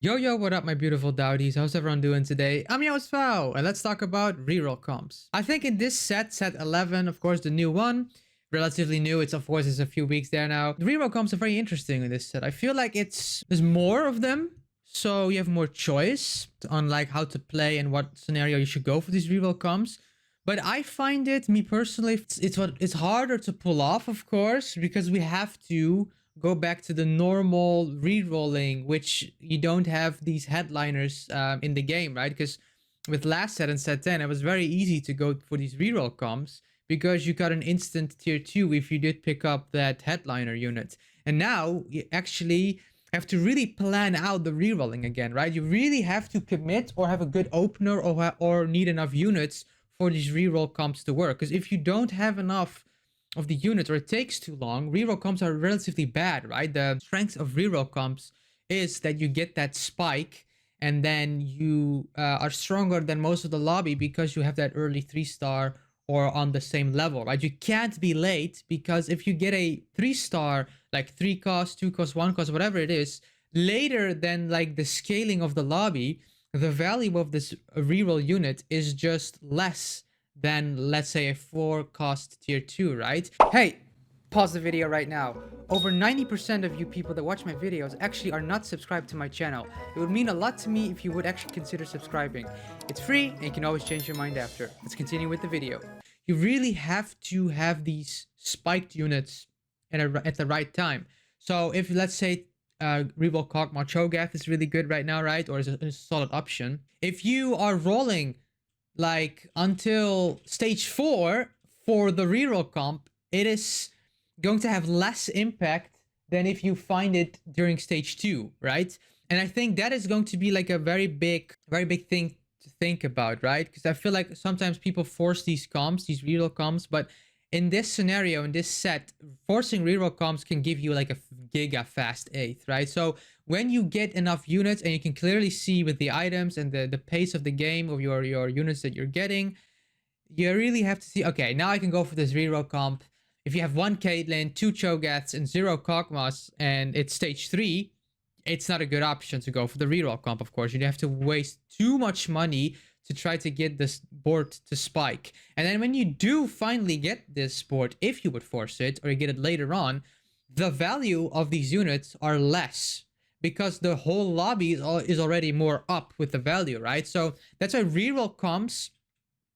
Yo, what up, my beautiful dowdies? How's everyone doing today? I'm your host, Fao, and let's talk about reroll comps. I think in this set 11, of course, the new one, relatively new, it's a few weeks there now. The reroll comps are very interesting in this set. I feel like there's more of them, so you have more choice on like how to play and what scenario you should go for these reroll comps. But I find it, me personally, it's harder to pull off, of course, because we have to go back to the normal re-rolling, which you don't have these headliners in the game, right? Because with last set and set 10, it was very easy to go for these reroll comps because you got an instant tier 2 if you did pick up that headliner unit. And now you actually have to really plan out the rerolling again, right? You really have to commit or have a good opener or need enough units for these reroll comps to work. Because if you don't have enough of the unit or it takes too long, reroll comps are relatively bad, right? The strength of reroll comps is that you get that spike and then you are stronger than most of the lobby because you have that early 3-star or on the same level, right? You can't be late because if you get a 3-star, like 3 cost, 2 cost, 1 cost, whatever it is, later than like the scaling of the lobby, the value of this reroll unit is just less than, let's say, a 4 cost tier 2, right? Hey, pause the video right now. Over 90% of you people that watch my videos actually are not subscribed to my channel. It would mean a lot to me if you would actually consider subscribing. It's free and you can always change your mind after. Let's continue with the video. You really have to have these spiked units at the right time. So if, let's say, reroll Kog'Maw Cho'Gath is really good right now, right? Or is a solid option. If you are rolling like until stage 4 for the reroll comp, it is going to have less impact than if you find it during stage 2, right? And I think that is going to be like a very big thing to think about, right? Because I feel like sometimes people force these comps, these reroll comps, but in this scenario, in this set, forcing reroll comps can give you like a giga fast 8th, right? So when you get enough units and you can clearly see with the items and the pace of the game of your units that you're getting, you really have to see, okay, now I can go for this reroll comp. If you have 1 Caitlyn, 2 Cho'Gaths, and 0 Kog'Maws, and it's stage 3, it's not a good option to go for the reroll comp, of course. You'd have to waste too much money to try to get this board to spike. And then when you do finally get this board, if you would force it, or you get it later on, the value of these units are less because the whole lobby is already more up with the value, right? So that's why reroll comps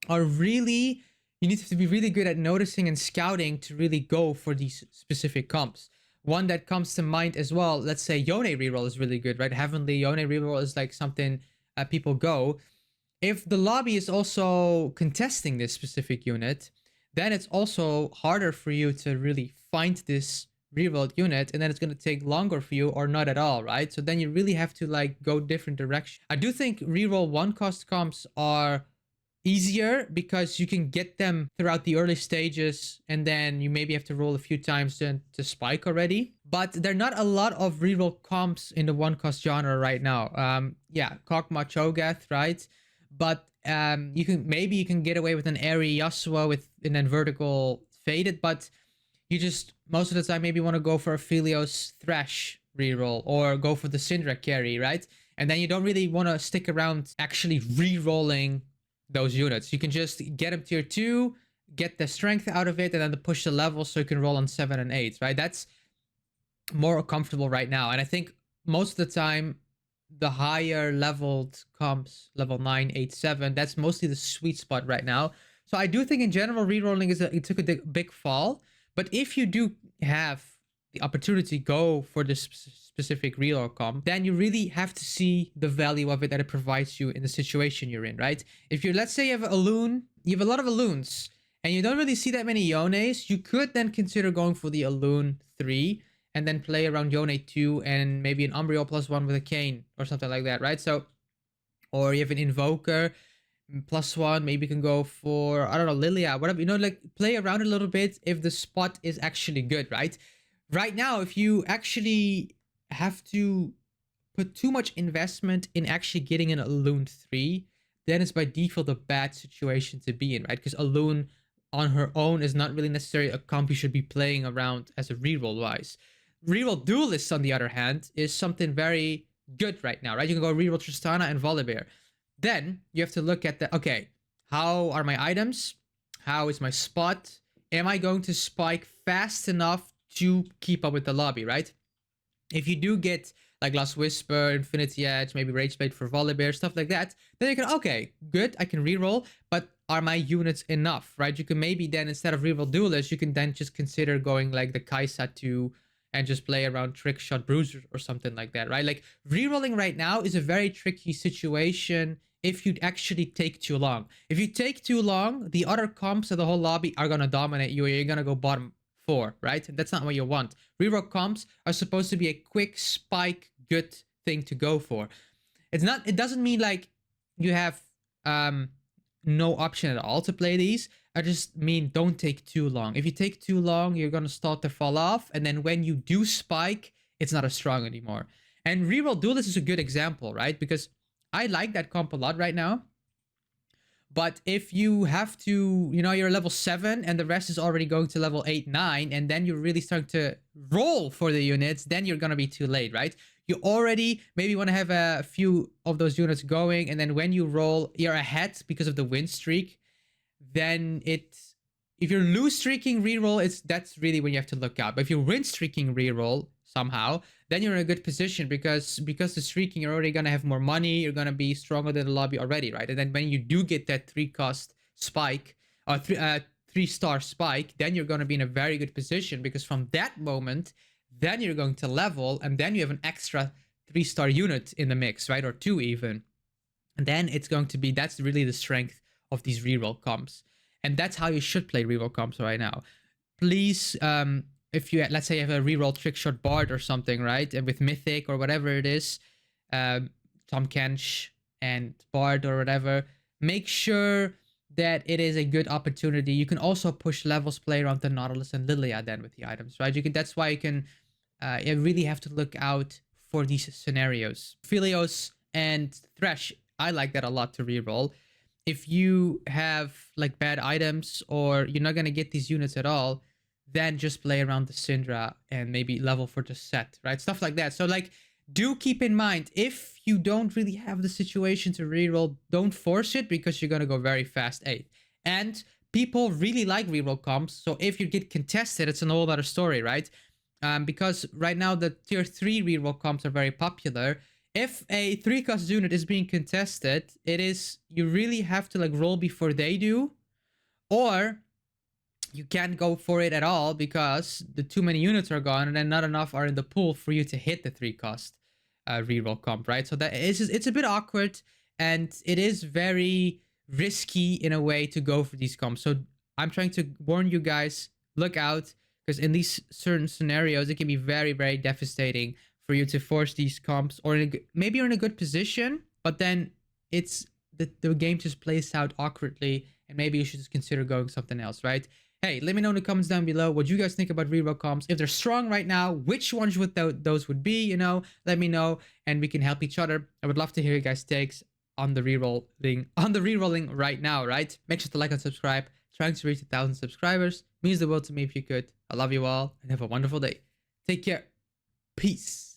are really, you need to be really good at noticing and scouting to really go for these specific comps. One that comes to mind as well, let's say Yone reroll is really good, right? Heavenly Yone reroll is like something people go. If the lobby is also contesting this specific unit, then it's also harder for you to really find this rerolled unit, and then it's going to take longer for you or not at all, right? So then you really have to like go different directions. I do think reroll 1 cost comps are easier because you can get them throughout the early stages and then you maybe have to roll a few times to spike already, but there are not a lot of reroll comps in the 1 cost genre right now. Yeah, Kog'Maw Cho'Gath, right? But you can get away with an airy Yasuo with and then vertical faded, but you just most of the time maybe want to go for a Philios Thresh reroll or go for the Syndra carry, right? And then you don't really want to stick around actually re-rolling those units. You can just get them tier 2, get the strength out of it, and then push the level so you can roll on 7 and 8, right? That's more comfortable right now. And I think most of the time, the higher leveled comps, level 9, 8, 7, that's mostly the sweet spot right now. So I do think in general, rerolling it took a big fall. But if you do have the opportunity to go for this specific reroll comp, then you really have to see the value of it that it provides you in the situation you're in, right? If you're, let's say you have a loon, you have a lot of Alloons, and you don't really see that many Yones, you could then consider going for the Alloon 3, and then play around Yone 2 and maybe an Umbreon +1 with a Kayn or something like that, right? So, or you have an Invoker +1, maybe you can go for, I don't know, Lilia, whatever, you know, like play around a little bit if the spot is actually good, right? Right now, if you actually have to put too much investment in actually getting an Alloon 3, then it's by default a bad situation to be in, right? Because Alloon on her own is not really necessarily a comp you should be playing around as a reroll wise. Reroll Duelist, on the other hand, is something very good right now, right? You can go reroll Tristana and Volibear. Then you have to look at the, okay, how are my items? How is my spot? Am I going to spike fast enough to keep up with the lobby, right? If you do get like Last Whisper, Infinity Edge, maybe Rage Blade for Volibear, stuff like that, then you can, okay, good, I can reroll, but are my units enough, right? You can maybe then, instead of reroll Duelist, you can then just consider going like the Kaisa 2 and just play around Trick Shot Bruiser or something like that, right? Like, rerolling right now is a very tricky situation if you'd actually take too long. If you take too long, the other comps of the whole lobby are gonna dominate you, or you're gonna go bottom 4, right? That's not what you want. Reroll comps are supposed to be a quick spike, good thing to go for. It's not. It doesn't mean like you have no option at all to play these. I just mean don't take too long. If you take too long, you're gonna start to fall off, and then when you do spike, it's not as strong anymore. And Reroll Duelist is a good example, right? Because I like that comp a lot right now. But if you have to, you're level 7 and the rest is already going to level 8, 9, and then you're really starting to roll for the units, then you're going to be too late, right? You already maybe want to have a few of those units going, and then when you roll, you're ahead because of the win streak. Then if you're lose streaking reroll, that's really when you have to look out. But if you're win streaking reroll somehow, then you're in a good position because the streaking, you're already gonna have more money, you're gonna be stronger than the lobby already, right? And then when you do get that 3-cost spike or 3-star spike, then you're gonna be in a very good position, because from that moment, then you're going to level, and then you have an extra 3-star unit in the mix, right? Or 2 even. And then it's going to be, that's really the strength of these reroll comps. And that's how you should play reroll comps right now. Please, if you, let's say you have a reroll Trickshot Bard or something, right? And with Mythic or whatever it is, Tom Kench and Bard or whatever, make sure that it is a good opportunity. You can also push levels, play around the Nautilus and Lilia then with the items, right? You can, that's why you can, you really have to look out for these scenarios. Philios and Thresh, I like that a lot to reroll. If you have like bad items or you're not going to get these units at all, then just play around the Syndra and maybe level for the set, right? Stuff like that. So like, do keep in mind, if you don't really have the situation to reroll, don't force it, because you're going to go very fast 8. And people really like reroll comps. So if you get contested, it's an whole other story, right? Because right now the tier 3 reroll comps are very popular. If a 3-cost unit is being contested, you really have to like roll before they do, or you can't go for it at all because the too many units are gone and then not enough are in the pool for you to hit the 3-cost reroll comp, right? So that is, it's a bit awkward, and it is very risky in a way to go for these comps. So I'm trying to warn you guys, look out, because in these certain scenarios, it can be very, very devastating for you to force these comps, or maybe you're in a good position, but then it's the game just plays out awkwardly, and maybe you should just consider going something else, right? Hey, let me know in the comments down below what you guys think about reroll comps. If they're strong right now, which ones would those would be, let me know, and we can help each other. I would love to hear you guys' takes on the rerolling right now, right? Make sure to like and subscribe. Trying to reach 1,000 subscribers means the world to me if you could. I love you all and have a wonderful day. Take care. Peace.